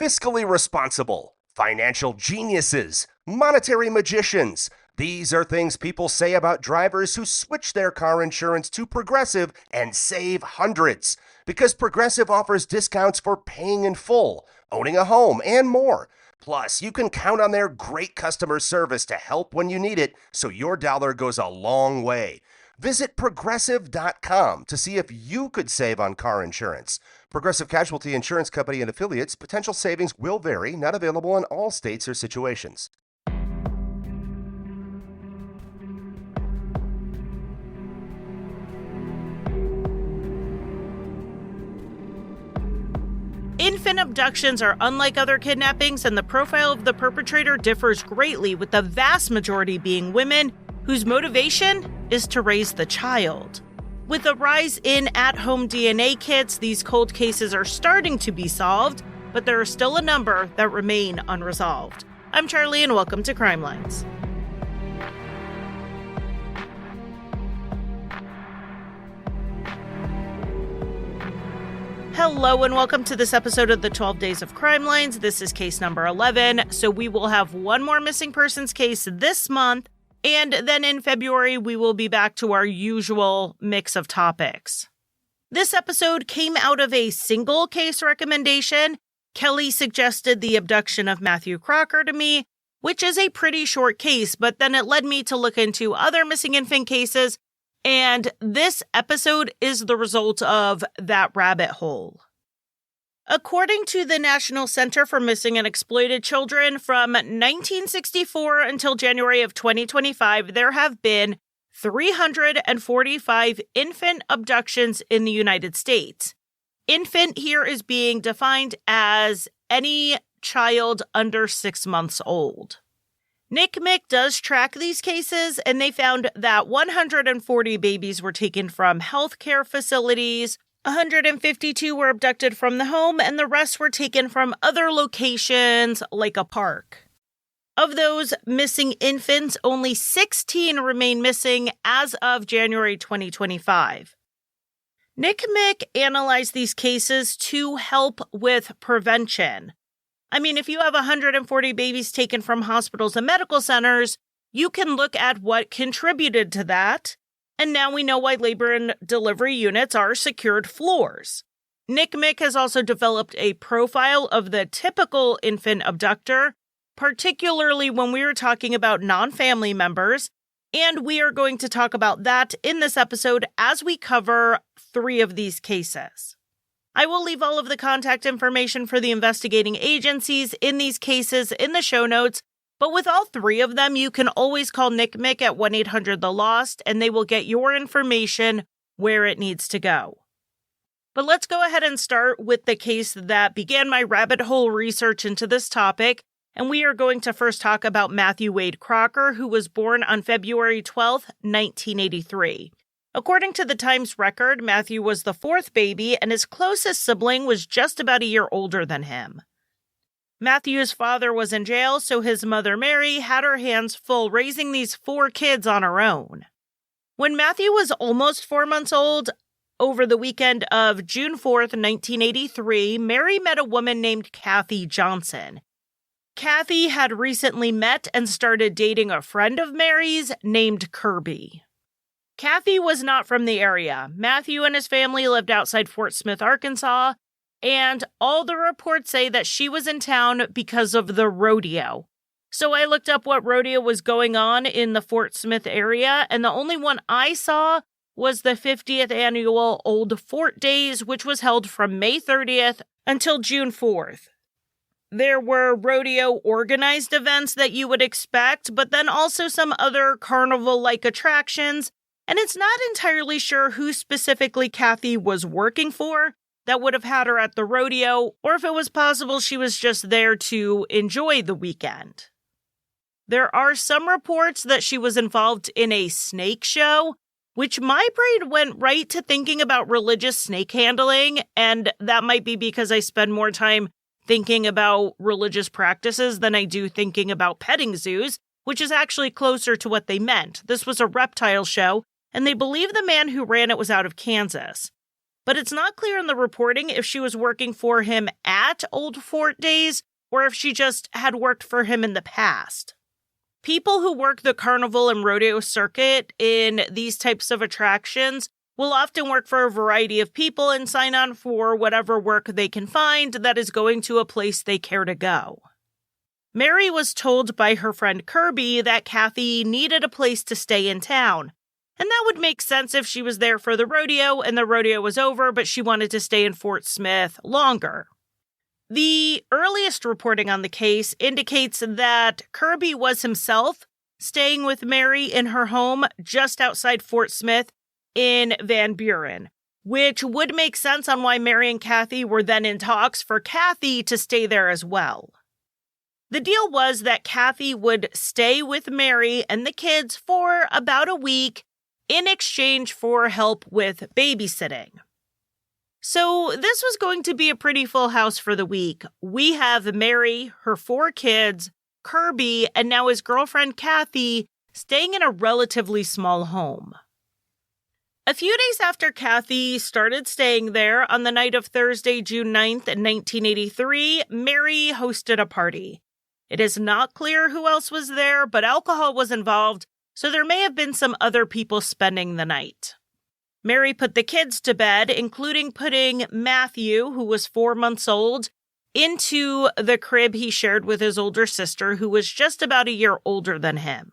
fiscally responsible, financial geniuses, monetary magicians. These are things people say about drivers who switch their car insurance to Progressive and save hundreds. Because Progressive offers discounts for paying in full, owning a home, and more. Plus, you can count on their great customer service to help when you need it, so your dollar goes a long way. Visit Progressive.com to see if you could save on car insurance. Progressive Casualty Insurance Company and Affiliates. Potential savings will vary. Not available in all states or situations. Infant abductions are unlike other kidnappings, and the profile of the perpetrator differs greatly, with the vast majority being women whose motivation is to raise the child. With a rise in at-home DNA kits, these cold cases are starting to be solved, but there are still a number that remain unresolved. I'm Charlie, and welcome to Crimelines. Hello and welcome to this episode of the 12 Days of Crimelines. This is case number 11, so we will have one more missing persons case this month, and then in February we will be back to our usual mix of topics. This episode came out of a single case recommendation. Kelly suggested the abduction of Matthew Crocker to me, which is a pretty short case, but then it led me to look into other missing infant cases, and this episode is the result of that rabbit hole. According to the National Center for Missing and Exploited Children, from 1964 until January of 2025, there have been 345 infant abductions in the United States. Infant here is being defined as any child under 6 months old. NCMEC does track these cases, and they found that 140 babies were taken from healthcare facilities, 152 were abducted from the home, and the rest were taken from other locations like a park. Of those missing infants, only 16 remain missing as of January 2025. NCMEC analyzed these cases to help with prevention. I mean, if you have 140 babies taken from hospitals and medical centers, you can look at what contributed to that. And now we know why labor and delivery units are secured floors. NCMEC has also developed a profile of the typical infant abductor, particularly when we are talking about non-family members. And we are going to talk about that in this episode as we cover 3 of these cases. I will leave all of the contact information for the investigating agencies in these cases in the show notes, but with all 3 of them, you can always call NCMEC at 1-800-THE-LOST, and they will get your information where it needs to go. But let's go ahead and start with the case that began my rabbit hole research into this topic, and we are going to first talk about Matthew Wade Crocker, who was born on February 12, 1983. According to the Times record, Matthew was the 4th baby, and his closest sibling was just about a year older than him. Matthew's father was in jail, so his mother, Mary, had her hands full raising these 4 kids on her own. When Matthew was almost 4 months old, over the weekend of June 4th, 1983, Mary met a woman named Kathy Johnson. Kathy had recently met and started dating a friend of Mary's named Kirby. Kathy was not from the area. Matthew and his family lived outside Fort Smith, Arkansas, and all the reports say that she was in town because of the rodeo. So I looked up what rodeo was going on in the Fort Smith area, and the only one I saw was the 50th annual Old Fort Days, which was held from May 30th until June 4th. There were rodeo organized events that you would expect, but then also some other carnival-like attractions. And it's not entirely sure who specifically Kathy was working for that would have had her at the rodeo, or if it was possible she was just there to enjoy the weekend. There are some reports that she was involved in a snake show, which my brain went right to thinking about religious snake handling, and that might be because I spend more time thinking about religious practices than I do thinking about petting zoos, which is actually closer to what they meant. This was a reptile show, and they believe the man who ran it was out of Kansas. but it's not clear in the reporting if she was working for him at Old Fort days or if she just had worked for him in the past. People who work the carnival and rodeo circuit in these types of attractions will often work for a variety of people and sign on for whatever work they can find that is going to a place they care to go. Mary was told by her friend Kirby that Kathy needed a place to stay in town, and that would make sense if she was there for the rodeo and the rodeo was over, but she wanted to stay in Fort Smith longer. The earliest reporting on the case indicates that Kirby was himself staying with Mary in her home just outside Fort Smith in Van Buren, which would make sense on why Mary and Kathy were then in talks for Kathy to stay there as well. The deal was that Kathy would stay with Mary and the kids for about a week in exchange for help with babysitting. So this was going to be a pretty full house for the week. We have Mary, her 4 kids, Kirby, and now his girlfriend Kathy staying in a relatively small home. A few days after Kathy started staying there, on the night of Thursday, June 9th, 1983, Mary hosted a party. It is not clear who else was there, but alcohol was involved, so there may have been some other people spending the night. Mary put the kids to bed, including putting Matthew, who was 4 months old, into the crib he shared with his older sister, who was just about a year older than him.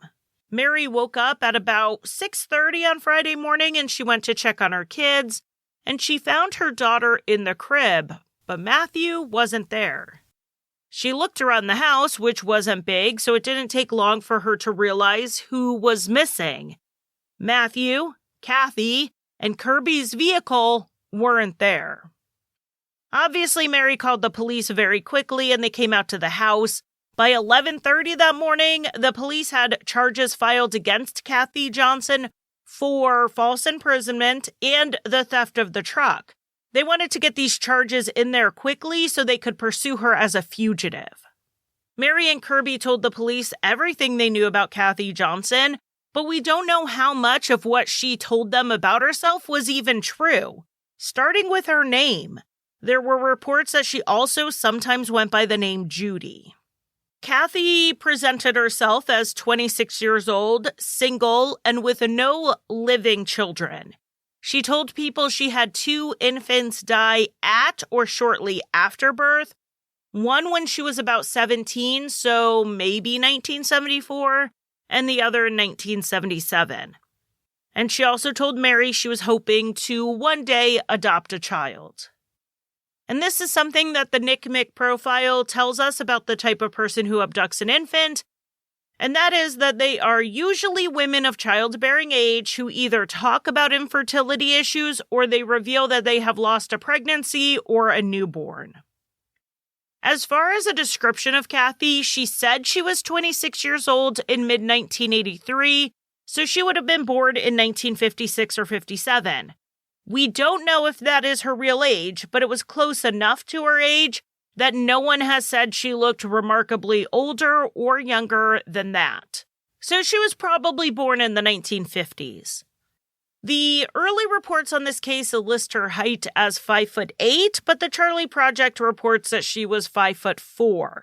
Mary woke up at about 6:30 on Friday morning and she went to check on her kids, and she found her daughter in the crib, but Matthew wasn't there. She looked around the house, which wasn't big, so it didn't take long for her to realize who was missing. Matthew, Kathy, and Kirby's vehicle weren't there. Obviously, Mary called the police very quickly and they came out to the house. By 11:30 that morning, the police had charges filed against Kathy Johnson for false imprisonment and the theft of the truck. They wanted to get these charges in there quickly so they could pursue her as a fugitive. Mary and Kirby told the police everything they knew about Kathy Johnson, but we don't know how much of what she told them about herself was even true. Starting with her name, there were reports that she also sometimes went by the name Judy. Kathy presented herself as 26 years old, single, and with no living children. She told people she had 2 infants die at or shortly after birth, one when she was about 17, so maybe 1974, and the other in 1977. And she also told Mary she was hoping to one day adopt a child. And this is something that the NCMEC profile tells us about the type of person who abducts an infant, and that is that they are usually women of childbearing age who either talk about infertility issues or they reveal that they have lost a pregnancy or a newborn. As far as a description of Kathy, she said she was 26 years old in mid-1983, so she would have been born in 1956 or 57. We don't know if that is her real age, but it was close enough to her age that no one has said she looked remarkably older or younger than that. So she was probably born in the 1950s. The early reports on this case list her height as 5'8", but the Charlie Project reports that she was 5'4".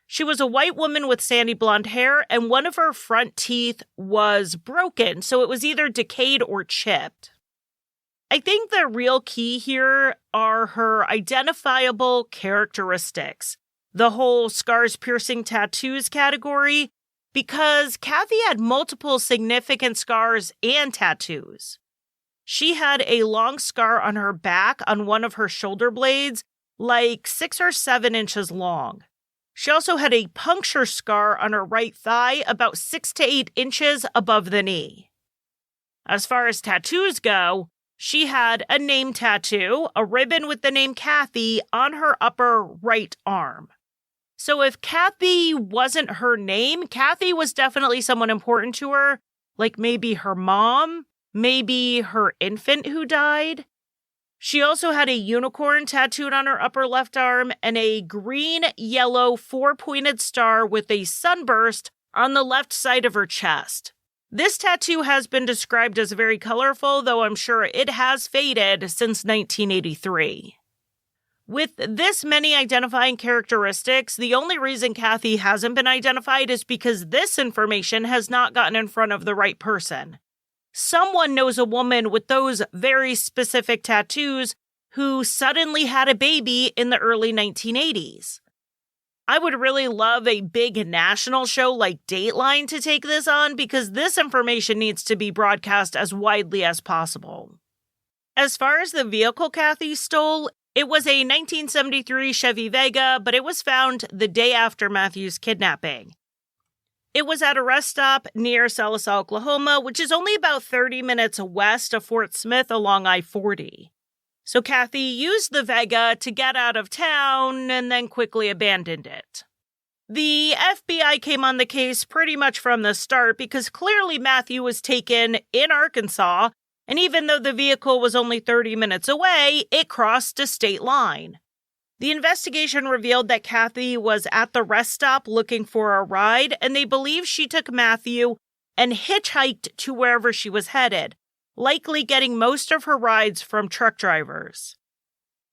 She was a white woman with sandy blonde hair, and one of her front teeth was broken, so it was either decayed or chipped. I think the real key here are her identifiable characteristics, the whole scars, piercing, tattoos category, because Kathy had multiple significant scars and tattoos. She had a long scar on her back on one of her shoulder blades, like 6 or 7 inches long. She also had a puncture scar on her right thigh about 6 to 8 inches above the knee. As far as tattoos go, she had a name tattoo, a ribbon with the name Kathy, on her upper right arm. So if Kathy wasn't her name, Kathy was definitely someone important to her, like maybe her mom, maybe her infant who died. She also had a unicorn tattooed on her upper left arm and a green-yellow 4-pointed star with a sunburst on the left side of her chest. This tattoo has been described as very colorful, though I'm sure it has faded since 1983. With this many identifying characteristics, the only reason Kathy hasn't been identified is because this information has not gotten in front of the right person. Someone knows a woman with those very specific tattoos who suddenly had a baby in the early 1980s. I would really love a big national show like Dateline to take this on because this information needs to be broadcast as widely as possible. As far as the vehicle Kathy stole, it was a 1973 Chevy Vega, but it was found the day after Matthew's kidnapping. It was at a rest stop near Sallisaw, Oklahoma, which is only about 30 minutes west of Fort Smith along I-40. So Kathy used the Vega to get out of town and then quickly abandoned it. The FBI came on the case pretty much from the start because clearly Matthew was taken in Arkansas, and even though the vehicle was only 30 minutes away, it crossed a state line. The investigation revealed that Kathy was at the rest stop looking for a ride, and they believe she took Matthew and hitchhiked to wherever she was headed, likely getting most of her rides from truck drivers.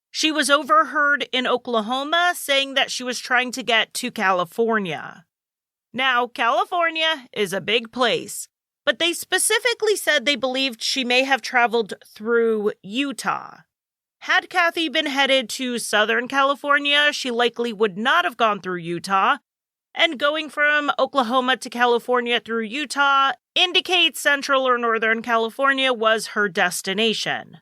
She was overheard in Oklahoma saying that she was trying to get to California. Now, California is a big place, but they specifically said they believed she may have traveled through Utah. Had Kathy been headed to Southern California, she likely would not have gone through Utah, and going from Oklahoma to California through Utah indicates Central or Northern California was her destination.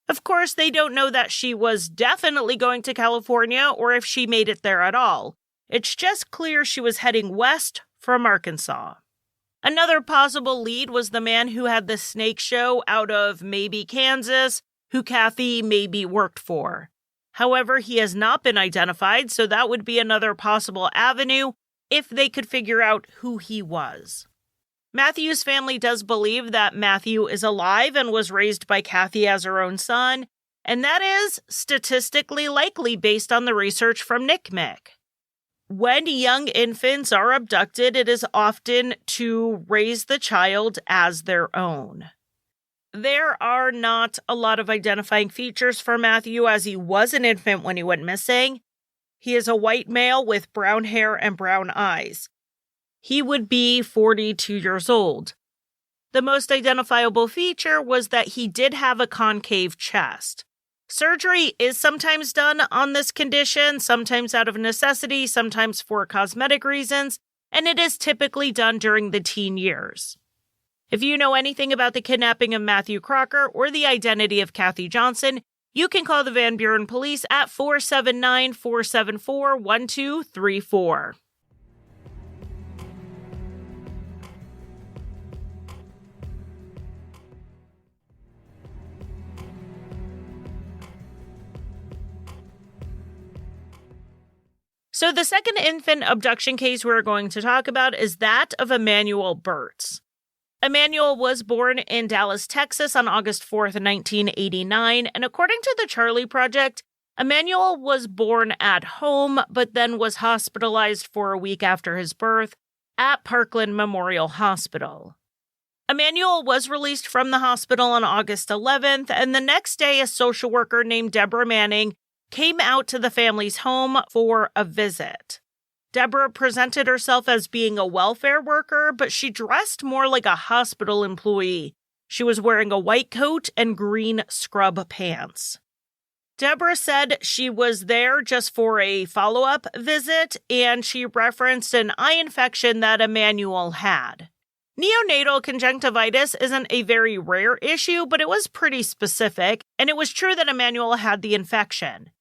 Of course, they don't know that she was definitely going to California or if she made it there at all. It's just clear she was heading west from Arkansas. Another possible lead was the man who had the snake show out of maybe Kansas, who Kathy maybe worked for. However, he has not been identified, so that would be another possible avenue if they could figure out who he was. Matthew's family does believe that Matthew is alive and was raised by Kathy as her own son, and that is statistically likely based on the research from NCMEC. When young infants are abducted, it is often to raise the child as their own. There are not a lot of identifying features for Matthew as he was an infant when he went missing. He is a white male with brown hair and brown eyes. He would be 42 years old. The most identifiable feature was that he did have a concave chest. Surgery is sometimes done on this condition, sometimes out of necessity, sometimes for cosmetic reasons, and it is typically done during the teen years. If you know anything about the kidnapping of Matthew Crocker or the identity of Kathy Johnson, you can call the Van Buren Police at 479-474-1234. So the second infant abduction case we're going to talk about is that of Emmanuel Birts. Emmanuel was born in Dallas, Texas on August 4th, 1989, and according to the Charlie Project, Emmanuel was born at home, but then was hospitalized for a week after his birth at Parkland Memorial Hospital. Emmanuel was released from the hospital on August 11th, and the next day a social worker named Deborah Manning came out to the family's home for a visit. Deborah presented herself as being a welfare worker, but she dressed more like a hospital employee. She was wearing a white coat and green scrub pants. Deborah said she was there just for a follow-up visit, and she referenced an eye infection that Emmanuel had. Neonatal conjunctivitis isn't a very rare issue, but it was pretty specific, and it was true that Emmanuel had the infection.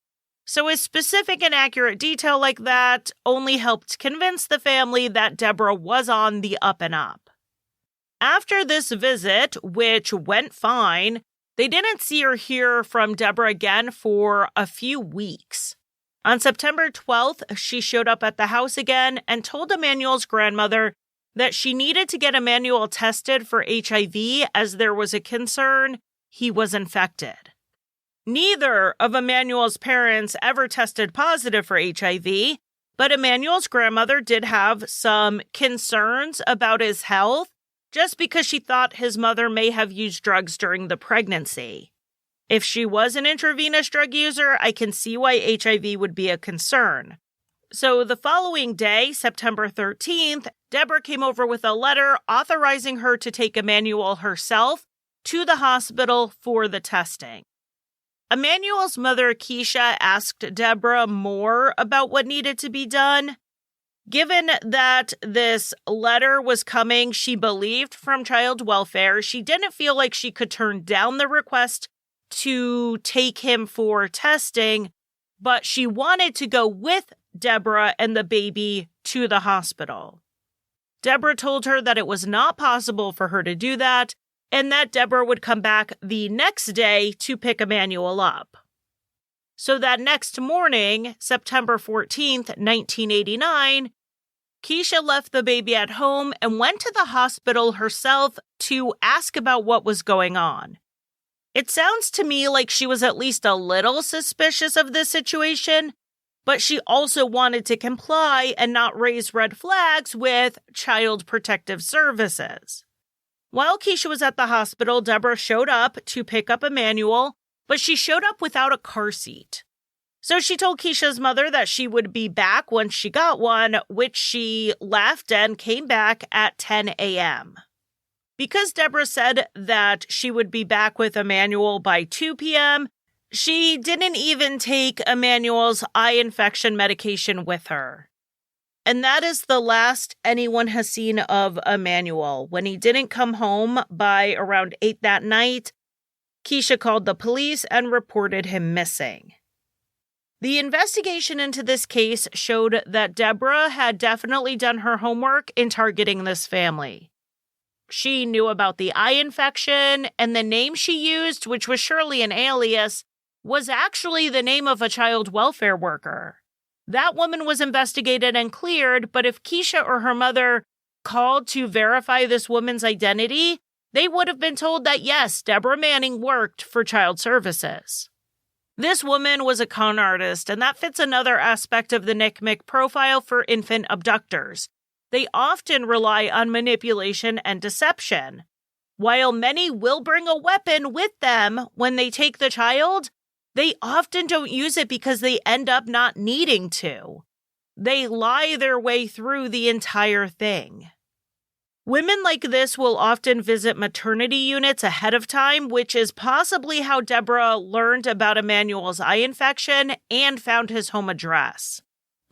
So a specific and accurate detail like that only helped convince the family that Deborah was on the up and up. After this visit, which went fine, they didn't see or hear from Deborah again for a few weeks. On September 12th, she showed up at the house again and told Emmanuel's grandmother that she needed to get Emmanuel tested for HIV as there was a concern he was infected. Neither of Emmanuel's parents ever tested positive for HIV, but Emmanuel's grandmother did have some concerns about his health, just because she thought his mother may have used drugs during the pregnancy. If she was an intravenous drug user, I can see why HIV would be a concern. So the following day, September 13th, Deborah came over with a letter authorizing her to take Emmanuel herself to the hospital for the testing. Emmanuel's mother, Keisha, asked Deborah more about what needed to be done. Given that this letter was coming, she believed, from child welfare, she didn't feel like she could turn down the request to take him for testing, but she wanted to go with Deborah and the baby to the hospital. Deborah told her that it was not possible for her to do that, and that Deborah would come back the next day to pick Emmanuel up. So that next morning, September 14th, 1989, Keisha left the baby at home and went to the hospital herself to ask about what was going on. It sounds to me like she was at least a little suspicious of this situation, but she also wanted to comply and not raise red flags with Child Protective Services. While Keisha was at the hospital, Deborah showed up to pick up Emmanuel, but she showed up without a car seat. So she told Keisha's mother that she would be back once she got one, which she left and came back at 10 a.m. Because Deborah said that she would be back with Emmanuel by 2 p.m., she didn't even take Emmanuel's eye infection medication with her. And that is the last anyone has seen of Emmanuel. When he didn't come home by around 8 that night, Keisha called the police and reported him missing. The investigation into this case showed that Deborah had definitely done her homework in targeting this family. She knew about the eye infection, and the name she used, which was surely an alias, was actually the name of a child welfare worker. That woman was investigated and cleared, but if Keisha or her mother called to verify this woman's identity, they would have been told that yes, Deborah Manning worked for Child Services. This woman was a con artist, and that fits another aspect of the NCMEC profile for infant abductors. They often rely on manipulation and deception. While many will bring a weapon with them when they take the child, they often don't use it because they end up not needing to. They lie their way through the entire thing. Women like this will often visit maternity units ahead of time, which is possibly how Deborah learned about Emmanuel's eye infection and found his home address.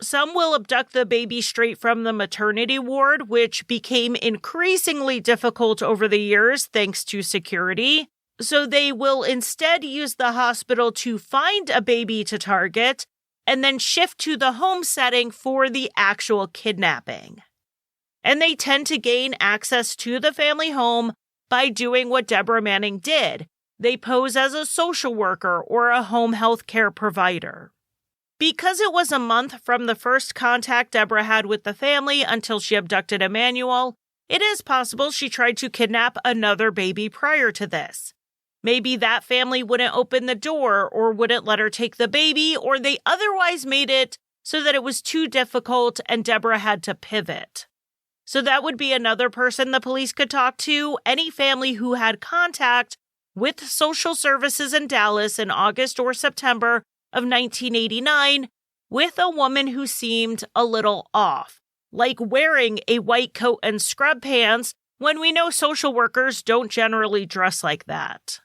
Some will abduct the baby straight from the maternity ward, which became increasingly difficult over the years thanks to security. So they will instead use the hospital to find a baby to target and then shift to the home setting for the actual kidnapping. And they tend to gain access to the family home by doing what Deborah Manning did. They pose as a social worker or a home health care provider. Because it was a month from the first contact Deborah had with the family until she abducted Emmanuel, it is possible she tried to kidnap another baby prior to this. Maybe that family wouldn't open the door or wouldn't let her take the baby, or they otherwise made it so that it was too difficult and Deborah had to pivot. So that would be another person the police could talk to, any family who had contact with social services in Dallas in August or September of 1989 with a woman who seemed a little off, like wearing a white coat and scrub pants when we know social workers don't generally dress like that.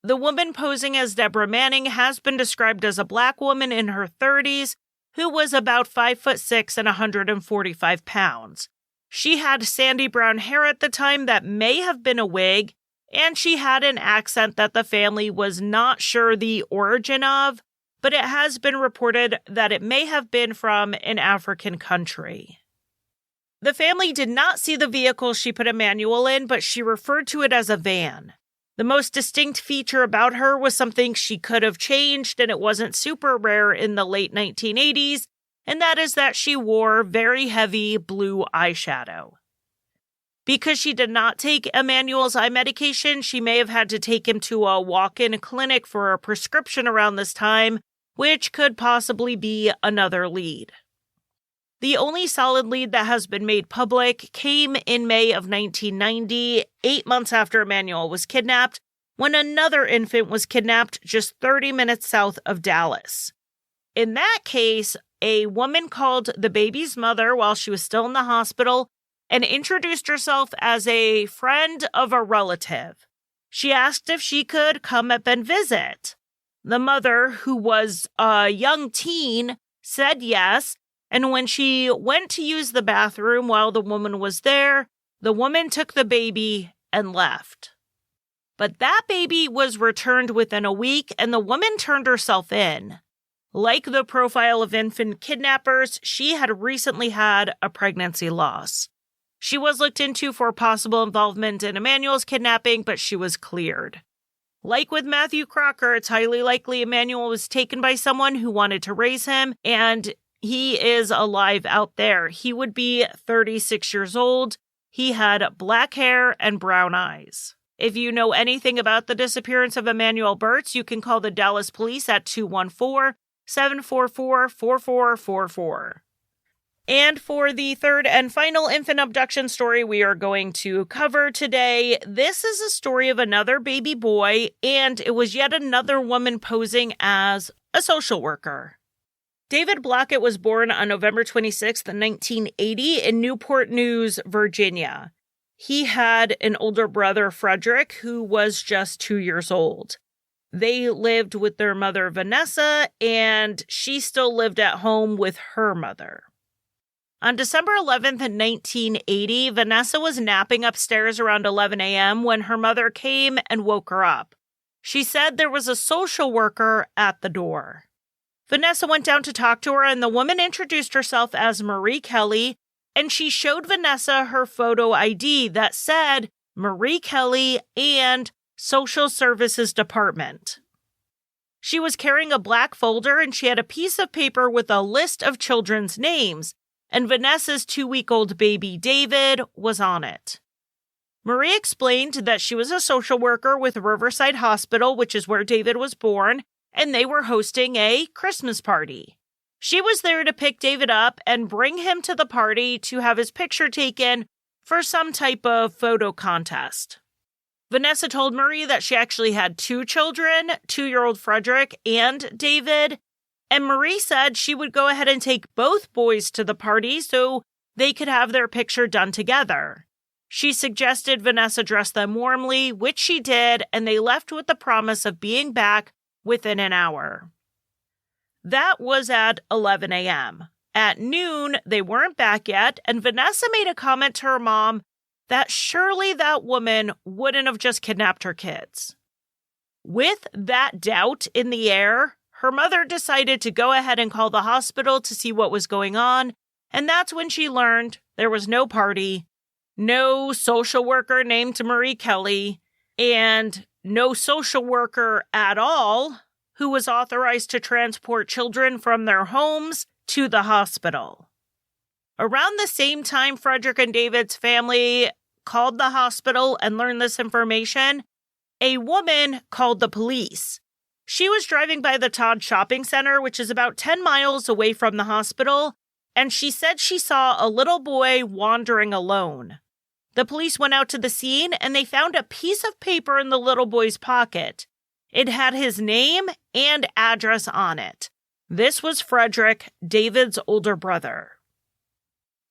The woman posing as Deborah Manning has been described as a black woman in her 30s who was about 5'6" and 145 pounds. She had sandy brown hair at the time that may have been a wig, and she had an accent that the family was not sure the origin of, but it has been reported that it may have been from an African country. The family did not see the vehicle she put Emmanuel in, but she referred to it as a van. The most distinct feature about her was something she could have changed, and it wasn't super rare in the late 1980s, and that is that she wore very heavy blue eyeshadow. Because she did not take Emmanuel's eye medication, she may have had to take him to a walk-in clinic for a prescription around this time, which could possibly be another lead. The only solid lead that has been made public came in May of 1990, 8 months after Emmanuel was kidnapped, when another infant was kidnapped just 30 minutes south of Dallas. In that case, a woman called the baby's mother while she was still in the hospital and introduced herself as a friend of a relative. She asked if she could come up and visit. The mother, who was a young teen, said yes, and when she went to use the bathroom while the woman was there, the woman took the baby and left. But that baby was returned within a week, and the woman turned herself in. Like the profile of infant kidnappers, she had recently had a pregnancy loss. She was looked into for possible involvement in Emmanuel's kidnapping, but she was cleared. Like with Matthew Crocker, it's highly likely Emmanuel was taken by someone who wanted to raise him, and he is alive out there. He would be 36 years old. He had black hair and brown eyes. If you know anything about the disappearance of Emmanuel Birts, you can call the Dallas police at 214-744-4444. And for the third and final infant abduction story we are going to cover today, this is a story of another baby boy, and it was yet another woman posing as a social worker. David Blockett was born on November 26, 1980 in Newport News, Virginia. He had an older brother, Frederick, who was just 2 years old. They lived with their mother, Vanessa, and she still lived at home with her mother. On December 11th, 1980, Vanessa was napping upstairs around 11 a.m. when her mother came and woke her up. She said there was a social worker at the door. Vanessa went down to talk to her, and the woman introduced herself as Marie Kelly, and she showed Vanessa her photo ID that said Marie Kelly and Social Services Department. She was carrying a black folder, and she had a piece of paper with a list of children's names, and Vanessa's 2-week-old baby David was on it. Marie explained that she was a social worker with Riverside Hospital, which is where David was born, and they were hosting a Christmas party. She was there to pick David up and bring him to the party to have his picture taken for some type of photo contest. Vanessa told Marie that she actually had 2 children, 2-year-old Frederick and David, and Marie said she would go ahead and take both boys to the party so they could have their picture done together. She suggested Vanessa dress them warmly, which she did, and they left with the promise of being back within an hour. That was at 11 a.m. At noon, they weren't back yet, and Vanessa made a comment to her mom that surely that woman wouldn't have just kidnapped her kids. With that doubt in the air, her mother decided to go ahead and call the hospital to see what was going on, and that's when she learned there was no party, no social worker named Marie Kelly, and no social worker at all who was authorized to transport children from their homes to the hospital. Around the same time Frederick and David's family called the hospital and learned this information, a woman called the police. She was driving by the Todd Shopping Center, which is about 10 miles away from the hospital, and she said she saw a little boy wandering alone. The police went out to the scene, and they found a piece of paper in the little boy's pocket. It had his name and address on it. This was Frederick, David's older brother.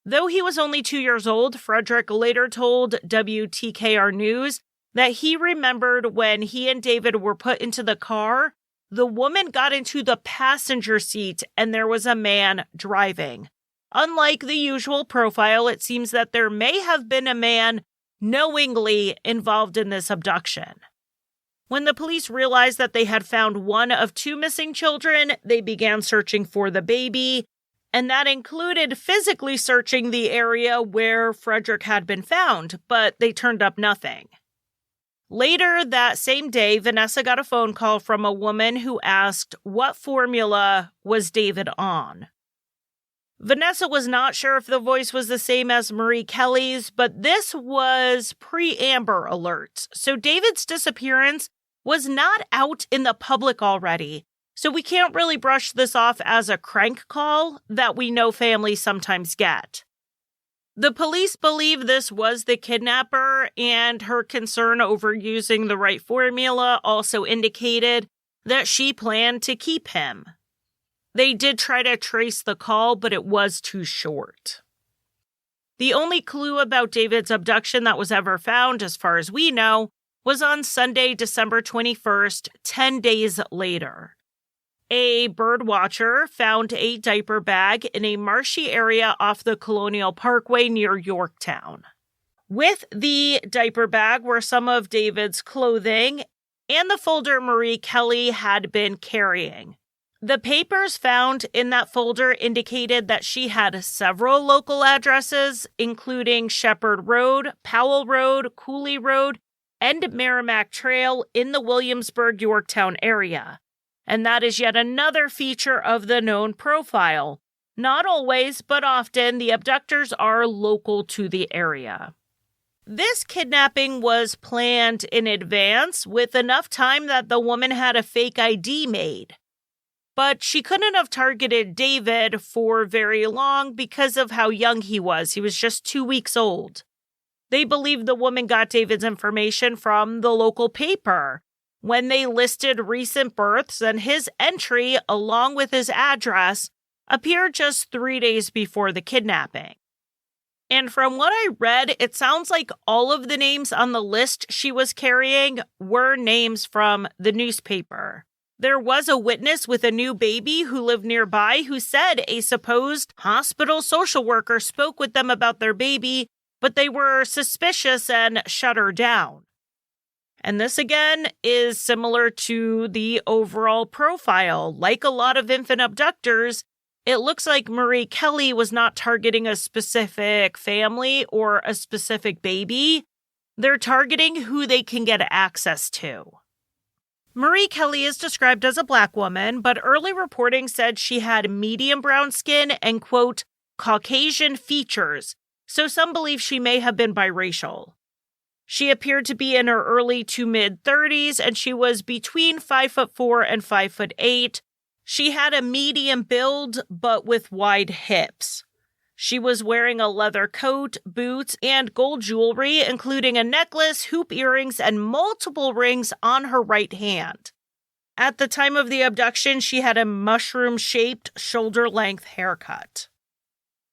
Though he was only 2 years old, Frederick later told WTKR News that he remembered when he and David were put into the car, the woman got into the passenger seat and there was a man driving. Unlike the usual profile, it seems that there may have been a man knowingly involved in this abduction. When the police realized that they had found one of 2 missing children, they began searching for the baby, and that included physically searching the area where Frederick had been found, but they turned up nothing. Later that same day, Vanessa got a phone call from a woman who asked what formula was David on. Vanessa was not sure if the voice was the same as Marie Kelly's, but this was pre-Amber Alerts, so David's disappearance was not out in the public already. So we can't really brush this off as a crank call that we know families sometimes get. The police believe this was the kidnapper, and her concern over using the right formula also indicated that she planned to keep him. They did try to trace the call, but it was too short. The only clue about David's abduction that was ever found, as far as we know, was on Sunday, December 21st, 10 days later. A bird watcher found a diaper bag in a marshy area off the Colonial Parkway near Yorktown. With the diaper bag were some of David's clothing and the folder Marie Kelly had been carrying. The papers found in that folder indicated that she had several local addresses, including Shepherd Road, Powell Road, Cooley Road, and Merrimack Trail in the Williamsburg-Yorktown area. And that is yet another feature of the known profile. Not always, but often, the abductors are local to the area. This kidnapping was planned in advance with enough time that the woman had a fake ID made. But she couldn't have targeted David for very long because of how young he was. He was just 2 weeks old. They believe the woman got David's information from the local paper when they listed recent births, and his entry, along with his address, appeared just 3 days before the kidnapping. And from what I read, it sounds like all of the names on the list she was carrying were names from the newspaper. There was a witness with a new baby who lived nearby who said a supposed hospital social worker spoke with them about their baby, but they were suspicious and shut her down. And this, again, is similar to the overall profile. Like a lot of infant abductors, it looks like Marie Kelly was not targeting a specific family or a specific baby. They're targeting who they can get access to. Marie Kelly is described as a Black woman, but early reporting said she had medium brown skin and, quote, Caucasian features, so some believe she may have been biracial. She appeared to be in her early to mid-30s, and she was between 5'4" and 5'8". She had a medium build, but with wide hips. She was wearing a leather coat, boots, and gold jewelry, including a necklace, hoop earrings, and multiple rings on her right hand. At the time of the abduction, she had a mushroom-shaped, shoulder-length haircut.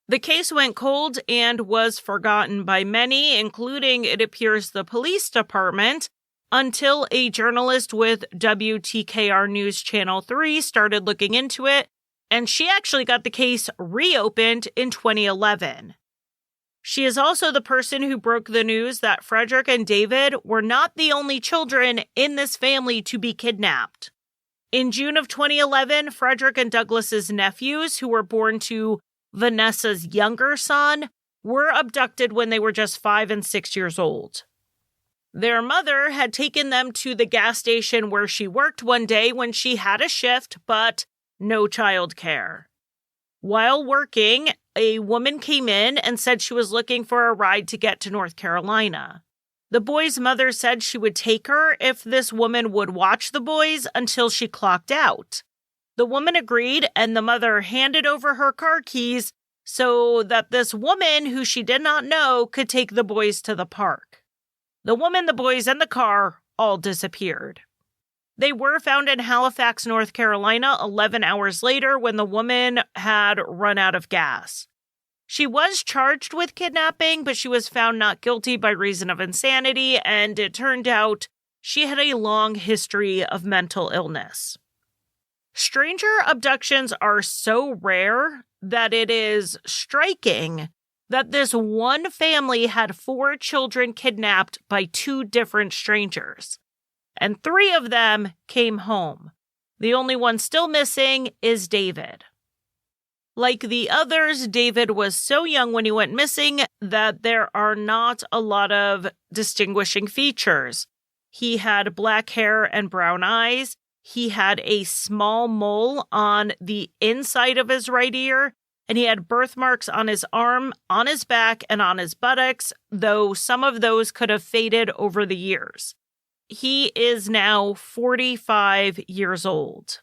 The case went cold and was forgotten by many, including, it appears, the police department, until a journalist with WTKR News Channel 3 started looking into it, and she actually got the case reopened in 2011. She is also the person who broke the news that Frederick and David were not the only children in this family to be kidnapped. In June of 2011, Frederick and Douglas's nephews, who were born to Vanessa's younger son, were abducted when they were just 5 and 6 years old. Their mother had taken them to the gas station where she worked one day when she had a shift, but no childcare. While working, a woman came in and said she was looking for a ride to get to North Carolina. The boy's mother said she would take her if this woman would watch the boys until she clocked out. The woman agreed, and the mother handed over her car keys so that this woman, who she did not know, could take the boys to the park. The woman, the boys, and the car all disappeared. They were found in Halifax, North Carolina, 11 hours later when the woman had run out of gas. She was charged with kidnapping, but she was found not guilty by reason of insanity, and it turned out she had a long history of mental illness. Stranger abductions are so rare that it is striking that this one family had 4 children kidnapped by 2 different strangers, and 3 of them came home. The only one still missing is David. Like the others, David was so young when he went missing that there are not a lot of distinguishing features. He had black hair and brown eyes. He had a small mole on the inside of his right ear, and he had birthmarks on his arm, on his back, and on his buttocks, though some of those could have faded over the years. He is now 45 years old.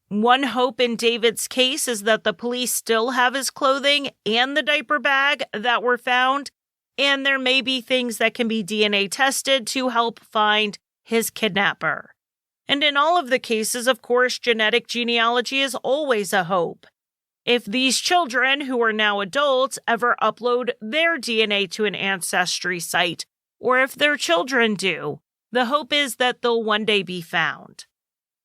One hope in David's case is that the police still have his clothing and the diaper bag that were found, and there may be things that can be DNA tested to help find his kidnapper. And in all of the cases, of course, genetic genealogy is always a hope. If these children, who are now adults, ever upload their DNA to an ancestry site, or if their children do, the hope is that they'll one day be found.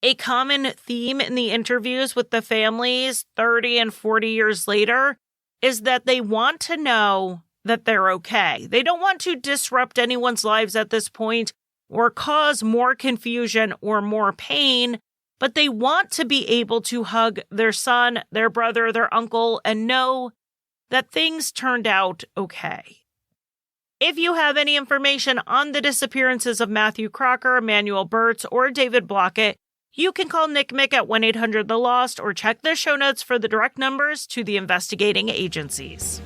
A common theme in the interviews with the families 30 and 40 years later is that they want to know that they're okay. They don't want to disrupt anyone's lives at this point or cause more confusion or more pain, but they want to be able to hug their son, their brother, their uncle, and know that things turned out okay. If you have any information on the disappearances of Matthew Crocker, Emmanuel Birts, or David Blockett, you can call NCMEC at 1-800-THE-LOST or check the show notes for the direct numbers to the investigating agencies.